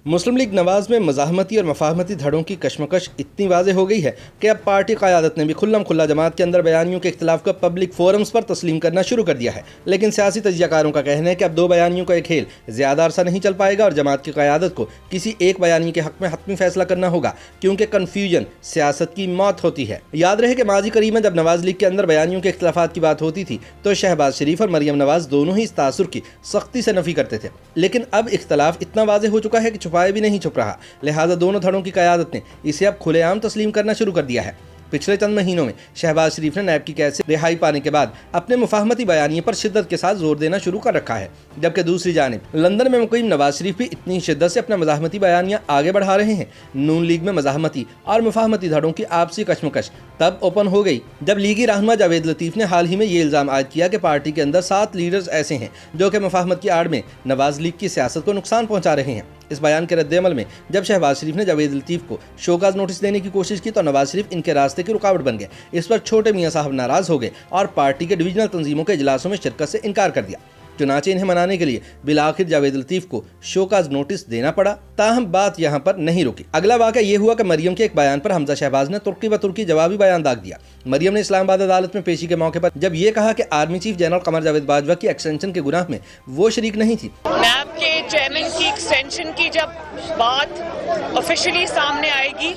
मुस्लिम league Nawaz में मज़ाहमती और मफाहमती धड़ों की कशमकश इतनी वाज़ेह हो गई है कि अब पार्टी क़यादत ने भी खुल्लम खुल्ला जमात के अंदर बयानियों के इख्तिलाफ को पब्लिक फोरम्स पर तस्लीम करना शुरू कर दिया है। लेकिन सियासी तजियाकारों का कहना है कि अब दो बयानियों का एक खेल ज़्यादा अरसा नहीं चल पाएगा और जमात की क़यादत को किसी एक बयानी के हक़ में हतमी फैसला करना होगा, क्योंकि कन्फ्यूजन सियासत की मौत होती है। याद रहे कि माजी करीब में जब नवाज लीग के अंदर बयानियों के इख्तिलाफात की बात होती थी तो शहबाज शरीफ और मरियम नवाज दोनों ही इस तासुर की सख्ती से नफ़ी करते थे। लेकिन अब इख्तिलाफ इतना वाज़ेह हो चुका है कि छुपाए भी नहीं छुप रहा। लिहाजा दोनों धड़ों की क़यादत ने इसे अब खुलेआम तस्लीम करना शुरू कर दिया है। पिछले चंद महीनों में शहबाज शरीफ ने नैब की कैद से रिहाई पाने के बाद अपने मुफाहमती बयानिए पर शिद्दत के साथ जोर देना शुरू कर रखा है, जबकि दूसरी जानिब लंदन में मुक़ीम नवाज शरीफ भी इतनी शिद्दत से अपना मज़ाहमती बयानिया आगे बढ़ा रहे हैं। नून लीग में मज़ाहमती और मुफाहमती धड़ों की आपसी कशमकश तब ओपन हो गई जब लीगी रहनुमा जावेद लतीफ़ ने हाल ही में ये इल्ज़ाम आयद किया कि पार्टी के अंदर 7 लीडर्स ऐसे हैं जो कि मुफाहमत की आड़ में नवाज लीग की सियासत को नुकसान पहुँचा रहे हैं। इस बयान के रद्द-ए-अमल में जब शहबाज शरीफ ने जावेद लतीफ़ को शोकाज नोटिस देने की कोशिश की तो नवाज शरीफ इनके रास्ते की रुकावट बन गए। इस पर छोटे मियाँ साहब नाराज हो गए और पार्टी के डिविजनल तंजीमों के इजलासों में शिरकत से इनकार कर दिया। चुनाचे इन्हें मनाने के लिए बिलाखिर जावेद लतीफ़ को शोकाज नोटिस देना पड़ा। ताहम बात यहाँ पर नहीं रुकी। अगला वाक़या ये हुआ कि मरियम के एक बयान पर हमजा शहबाज ने तुर्की व तुर्की जवाबी बयान दाग दिया। मरियम ने इस्लामाबाद अदालत में पेशी के मौके पर जब ये कहा कि army chief general Qamar Javed Bajwa की एक्सटेंशन के गुनाह में वो शरीक नहीं थी। नैब के चेयरमैन की एक्सटेंशन की जब बात ऑफिशियली सामने आएगी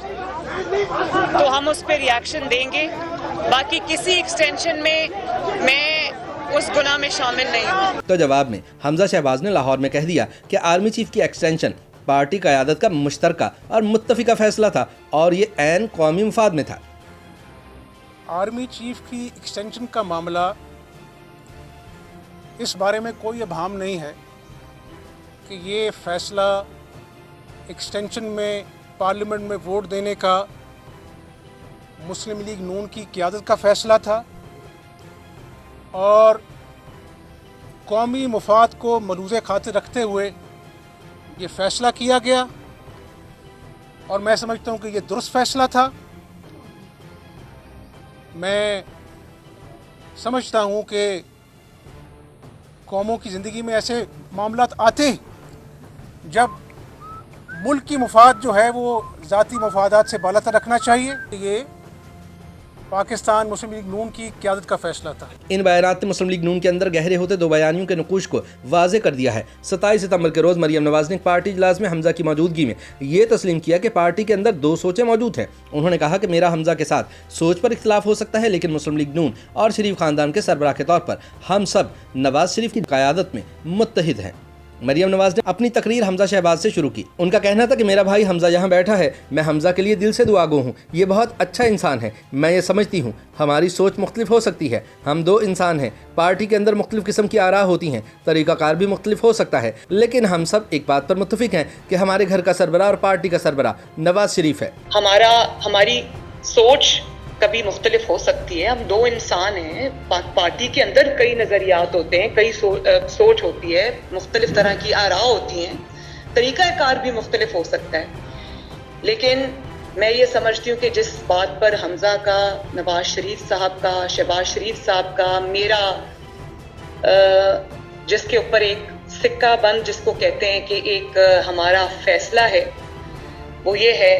तो हम उस पर रिएक्शन देंगे। बाकी किसी एक्सटेंशन में मैं उस गुनाह में शामिल नहीं हूँ। तो जवाब में हमजा शहबाज ने लाहौर में कह दिया कि आर्मी चीफ की एक्सटेंशन पार्टी क़यादत का मुश्तरका और मुत्तफ़िका फैसला था और ये ऐन कौमी मफाद में था। आर्मी चीफ की एक्सटेंशन का मामला, इस बारे में कोई अभाम नहीं है कि ये फैसला एक्सटेंशन में पार्लियामेंट में वोट देने का मुस्लिम लीग नून की क़यादत का फैसला था और कौमी मफाद को मलूज़े खातिर रखते हुए ये फ़ैसला किया गया और मैं समझता हूँ कि ये दुरुस्त फ़ैसला था। मैं समझता हूँ कि कौमों की ज़िंदगी में ऐसे मामलात आते हैं जब मुल्क की मफाद जो है वो ज़ाती मफादात से बालातर रखना चाहिए। ये पाकिस्तान मुस्लिम लीग नून की क़यादत का फैसला था। इन बयानात ने मुस्लिम लीग नून के अंदर गहरे होते दो बयानियों के नकूश को वाज़े कर दिया है। 27 सितंबर के रोज़ मरियम नवाज ने पार्टी इजलास में हमजा की मौजूदगी में ये तस्लीम किया कि पार्टी के अंदर दो सोचें मौजूद हैं। उन्होंने कहा कि मेरा हमजा के साथ सोच पर इख्तिलाफ हो सकता है, लेकिन मुस्लिम लीग नून और शरीफ ख़ानदान के सरबराह के तौर पर हम सब नवाज शरीफ की क़यादत में मुत्तहिद हैं। मरियम नवाज ने अपनी तकरीर हमजा शहबाज से शुरू की। उनका कहना था कि मेरा भाई हमजा यहाँ बैठा है, मैं हमजा के लिए दिल से दुआगो हूँ। ये बहुत अच्छा इंसान है। मैं ये समझती हूँ हमारी सोच मुख्तलिफ हो सकती है, हम दो इंसान हैं, पार्टी के अंदर मुख्तलिफ किस्म की आरा होती हैं, तरीक़ाकार भी मुख्तलिफ हो सकता है, लेकिन हम सब एक बात पर मुत्तफिक हैं कि हमारे घर का सरबराह और पार्टी का सरबराह नवाज शरीफ है। हमारी सोच कभी मुख्तलिफ हो सकती है। हम दो इंसान हैं, पार्टी के अंदर कई नज़रियात होते हैं, कई सोच होती है, मुख्तलिफ तरह की आरा होती हैं, तरीक़ाकार भी मुख्तलिफ हो सकता है। लेकिन मैं ये समझती हूँ कि जिस बात पर हमजा का, नवाज शरीफ साहब का, शहबाज शरीफ साहब का, मेरा जिसके ऊपर एक सिक्का बंद जिसको कहते हैं कि एक हमारा फैसला है, वो ये है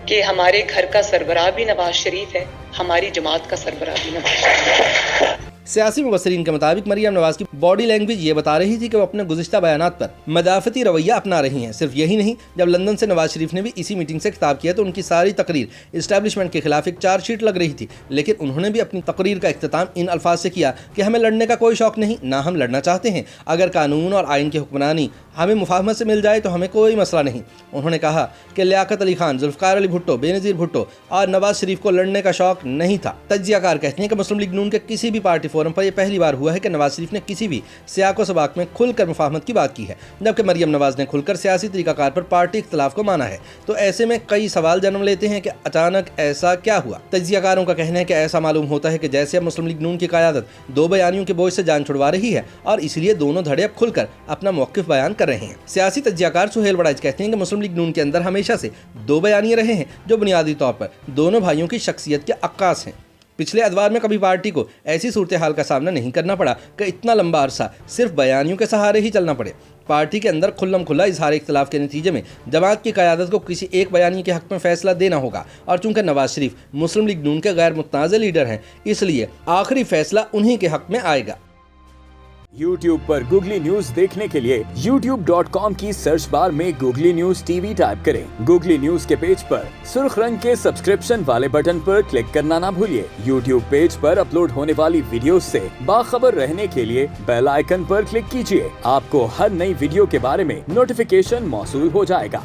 कि हमारे घर का सरबराह भी नवाज शरीफ है, हमारी जमात का सरबराह भी नवाज शरीफ है। सियासी मुबस्सरीन के मुताबिक मरियम नवाज की बॉडी लैंग्वेज ये बता रही थी कि वो अपने गुज़िश्ता बयानात पर मदाफ़ती रवैया अपना रही हैं। सिर्फ यही नहीं, जब लंदन से नवाज शरीफ ने भी इसी मीटिंग से खिताब किया तो उनकी सारी तकरीर इस्टेब्लिशमेंट के खिलाफ एक चार्जशीट लग रही थी। लेकिन उन्होंने भी अपनी तकरीर का इख्तिताम इन अल्फाज से किया कि हमें लड़ने का कोई शौक़ नहीं, ना हम लड़ना चाहते हैं। अगर कानून और आइन की हुक्मरानी हमें मुफाहमत से मिल जाए तो हमें कोई मसला नहीं। उन्होंने कहा कि लियाकत अली खान, जुल्फ़िकार अली भुट्टो, बेनज़ीर भुट्टो और नवाज शरीफ को लड़ने का शौक़ नहीं था। तज्जियाकार कहते हैं कि मुस्लिम लीग नून के किसी भी पार्टी फोरम पर यह पहली बार हुआ है कि नवाज शरीफ ने किसी भी सियाको सबाक में खुलकर मुफाहमत की बात की है, जबकि मरियम नवाज ने खुलकर सियासी तरीक़ाकार पर पार्टी इख्तिलाफ को माना है। तो ऐसे में कई सवाल जन्म लेते हैं कि अचानक ऐसा क्या हुआ। तज्जियाकारों का कहना है कि ऐसा मालूम होता है कि जैसे अब मुस्लिम लीग नून की क़यादत दो बयानियों के बोझ से जान छुड़वा रही है और इसलिए दोनों धड़े अब खुलकर अपना मौक़िफ़ बयान कर रहे हैं। सियासी तज्जियाकार सुहेल वड़ाइच कहते हैं कि मुस्लिम लीग नून के अंदर हमेशा से दो बयानिए रहे हैं जो बुनियादी तौर पर दोनों भाइयों की शख्सियत के अक्कास हैं। पिछले अदवार में कभी पार्टी को ऐसी सूरत हाल का सामना नहीं करना पड़ा कि इतना लंबा अरसा सिर्फ बयानियों के सहारे ही चलना पड़े। पार्टी के अंदर खुल्लम खुल्ला इजहार इख्तिलाफ के नतीजे में जमात की क़यादत को किसी एक बयानी के हक़ में फ़ैसला देना होगा और चूँकि नवाज शरीफ मुस्लिम लीग नून के गैर मुतनाज़ लीडर हैं, इसलिए आखिरी फ़ैसला उन्हीं के हक़ में आएगा। YouTube पर गूगली न्यूज देखने के लिए youtube.com की सर्च बार में गूगली न्यूज टीवी टाइप करें। गूगली न्यूज के पेज पर सुर्ख रंग के सब्सक्रिप्शन वाले बटन पर क्लिक करना ना भूलिए। YouTube पेज पर अपलोड होने वाली वीडियोस से बाखबर रहने के लिए बेल आइकन पर क्लिक कीजिए। आपको हर नई वीडियो के बारे में नोटिफिकेशन मौसूल हो जाएगा।